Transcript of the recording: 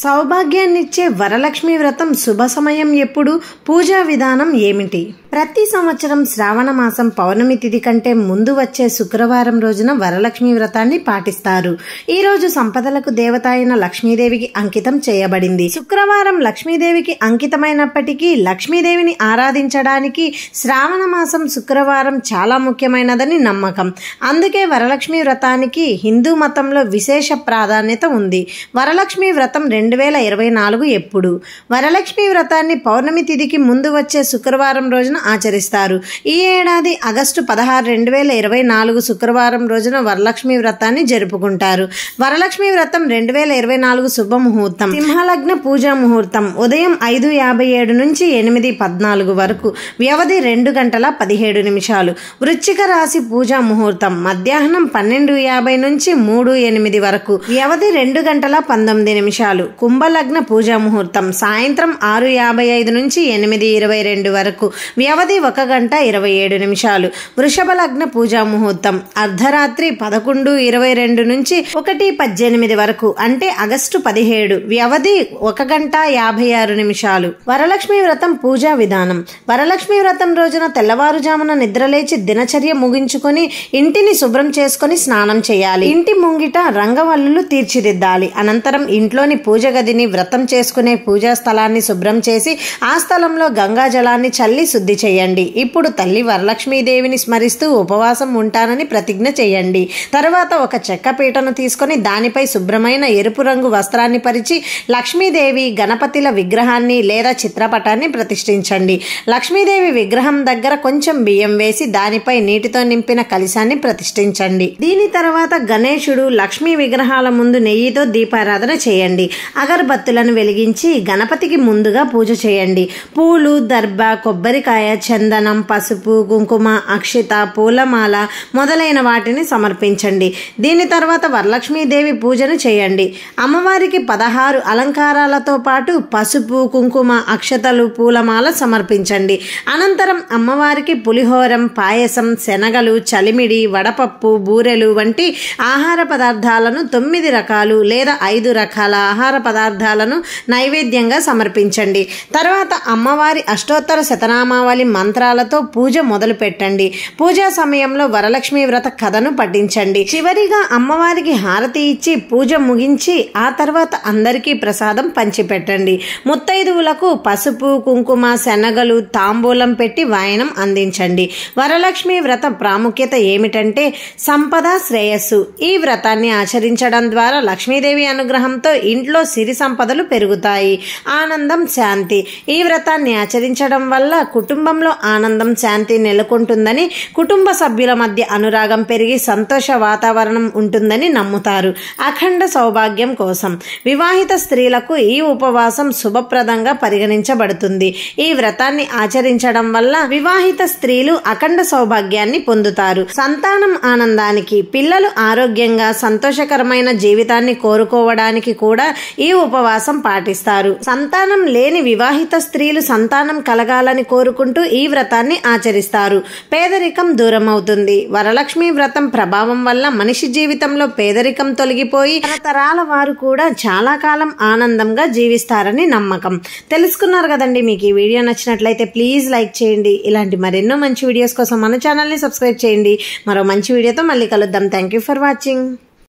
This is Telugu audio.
సౌభాగ్యాన్నిచ్చే వరలక్ష్మి వ్రతం శుభ సమయం ఎప్పుడు? పూజా విధానం ఏమిటి? ప్రతి సంవత్సరం శ్రావణ మాసం పౌర్ణమి తిథి కంటే ముందు వచ్చే శుక్రవారం రోజున వరలక్ష్మి వ్రతాన్ని పాటిస్తారు. ఈ రోజు సంపదలకు దేవత అయిన లక్ష్మీదేవికి అంకితం చేయబడింది. శుక్రవారం లక్ష్మీదేవికి అంకితమైనప్పటికీ లక్ష్మీదేవిని ఆరాధించడానికి శ్రావణ మాసం శుక్రవారం చాలా ముఖ్యమైనదని నమ్మకం. అందుకే వరలక్ష్మి వ్రతానికి హిందూ మతంలో విశేష ప్రాధాన్యత ఉంది. వరలక్ష్మి వ్రతం 2024 ఎప్పుడు? వరలక్ష్మి వ్రతాన్ని పౌర్ణమి తిథికి ముందు వచ్చే శుక్రవారం రోజున ఆచరిస్తారు. ఈ ఏడాది ఆగస్టు 16, 2024 శుక్రవారం రోజున వరలక్ష్మి వ్రతాన్ని జరుపుకుంటారు. వరలక్ష్మి వ్రతం 2024 శుభముహూర్తం సింహలగ్న పూజా ముహూర్తం ఉదయం 5:57 నుంచి 8:14 వరకు, వ్యవధి 2 గంటల 17 నిమిషాలు. వృశ్చిక రాశి పూజా ముహూర్తం మధ్యాహ్నం 12:50 నుంచి 3:08 వరకు, వ్యవధి 2 గంటల 19 నిమిషాలు. కుంభలగ్న పూజా ముహూర్తం సాయంత్రం 6:55 నుంచి 8:22 వరకు, వ్యవధి 1 గంట 27 నిమిషాలు. వృషభ లగ్న పూజా ముహూర్తం అర్ధరాత్రి 11:22 నుంచి 1:18 వరకు, అంటే ఆగస్టు 17, వ్యవధి 1 గంట 56 నిమిషాలు. వరలక్ష్మి వ్రతం పూజా విధానం. వరలక్ష్మి వ్రతం రోజున తెల్లవారుజామున నిద్రలేచి దినచర్య ముగించుకొని ఇంటిని శుభ్రం చేసుకుని స్నానం చేయాలి. ఇంటి ముంగిట రంగవల్లులు తీర్చిదిద్దాలి. అనంతరం ఇంట్లోని పూజ గదిని, వ్రతం చేసుకునే పూజా స్థలాన్ని శుభ్రం చేసి ఆ స్థలంలో గంగా జలాన్ని చల్లి శుద్ధి చేయండి. ఇప్పుడు తల్లి వరలక్ష్మీదేవిని స్మరిస్తూ ఉపవాసం ఉంటానని ప్రతిజ్ఞ చేయండి. తర్వాత ఒక చెక్క పీటను తీసుకొని దానిపై శుభ్రమైన ఎరుపు రంగు వస్త్రాన్ని పరిచి లక్ష్మీదేవి, గణపతిల విగ్రహాన్ని లేదా చిత్రపటాన్ని ప్రతిష్ఠించండి. లక్ష్మీదేవి విగ్రహం దగ్గర కొంచెం బియ్యం వేసి దానిపై నీటితో నింపిన కలశాన్ని ప్రతిష్ఠించండి. దీని తర్వాత గణేశుడు, లక్ష్మీ విగ్రహాల ముందు నెయ్యితో దీపారాధన చేయండి. అగరబత్తులను వెలిగించి గణపతికి ముందుగా పూజ చేయండి. పూలు, దర్భ, కొబ్బరికాయ, చందనం, పసుపు, కుంకుమ, అక్షిత, పూలమాల మొదలైన వాటిని సమర్పించండి. దీని తర్వాత వరలక్ష్మీదేవి పూజను చేయండి. అమ్మవారికి 16 అలంకారాలతో పాటు పసుపు, కుంకుమ, అక్షతలు, పూలమాల సమర్పించండి. అనంతరం అమ్మవారికి పులిహోరం, పాయసం, శనగలు, చలిమిడి, వడపప్పు, బూరెలు వంటి ఆహార పదార్థాలను 9 రకాలు లేదా 5 రకాల ఆహార పదార్థాలను నైవేద్యంగా సమర్పించండి. తర్వాత అమ్మవారి అష్టోత్తర శతనామావళి మంత్రాలతో పూజ మొదలు పెట్టండి. పూజా సమయంలో వరలక్ష్మి వ్రత కథను పఠించండి. చివరిగా అమ్మవారికి హారతి ఇచ్చి పూజ ముగించి ఆ తర్వాత అందరికీ ప్రసాదం పంచిపెట్టండి. ముత్తైదువులకు పసుపు, కుంకుమ, శనగలు, తాంబూలం పెట్టి వాయనం అందించండి. వరలక్ష్మి వ్రత ప్రాముఖ్యత ఏమిటంటే సంపద, శ్రేయస్సు. ఈ వ్రతాన్ని ఆచరించడం ద్వారా లక్ష్మీదేవి అనుగ్రహంతో ఇంట్లో సిరి సంపదలు పెరుగుతాయి. ఆనందం, శాంతి. ఈ వ్రతాన్ని ఆచరించడం వల్ల కుటుంబంలో ఆనందం, శాంతి నెలకొంటుందని, కుటుంబ సభ్యుల మధ్య అనురాగం పెరిగి సంతోష వాతావరణం ఉంటుందని నమ్ముతారు. అఖండ సౌభాగ్యం కోసం వివాహిత స్త్రీలకు ఈ ఉపవాసం శుభప్రదంగా పరిగణించబడుతుంది. ఈ వ్రతాన్ని ఆచరించడం వల్ల వివాహిత స్త్రీలు అఖండ సౌభాగ్యాన్ని పొందుతారు. సంతానం ఆనందానికి, పిల్లలు ఆరోగ్యంగా సంతోషకరమైన జీవితాన్ని కోరుకోవడానికి కూడా ఈ ఉపవాసం పాటిస్తారు. సంతానం లేని వివాహిత స్త్రీలు సంతానం కలగాలని కోరుకుంటూ ఈ వ్రతాన్ని ఆచరిస్తారు. పేదరికం దూరం అవుతుంది. వరలక్ష్మి వ్రతం ప్రభావం వల్ల మనిషి జీవితంలో పేదరికం తొలగిపోయి తరతరాల వారు కూడా చాలా కాలం ఆనందంగా జీవిస్తారని నమ్మకం. తెలుసుకున్నారు కదండి. మీకు ఈ వీడియో నచ్చినట్లయితే ప్లీజ్ లైక్ చేయండి. ఇలాంటి మరెన్నో మంచి వీడియోస్ కోసం మన ఛానల్ని సబ్స్క్రైబ్ చేయండి. మరో మంచి వీడియోతో మళ్ళీ కలుద్దాం. Thank you for watching.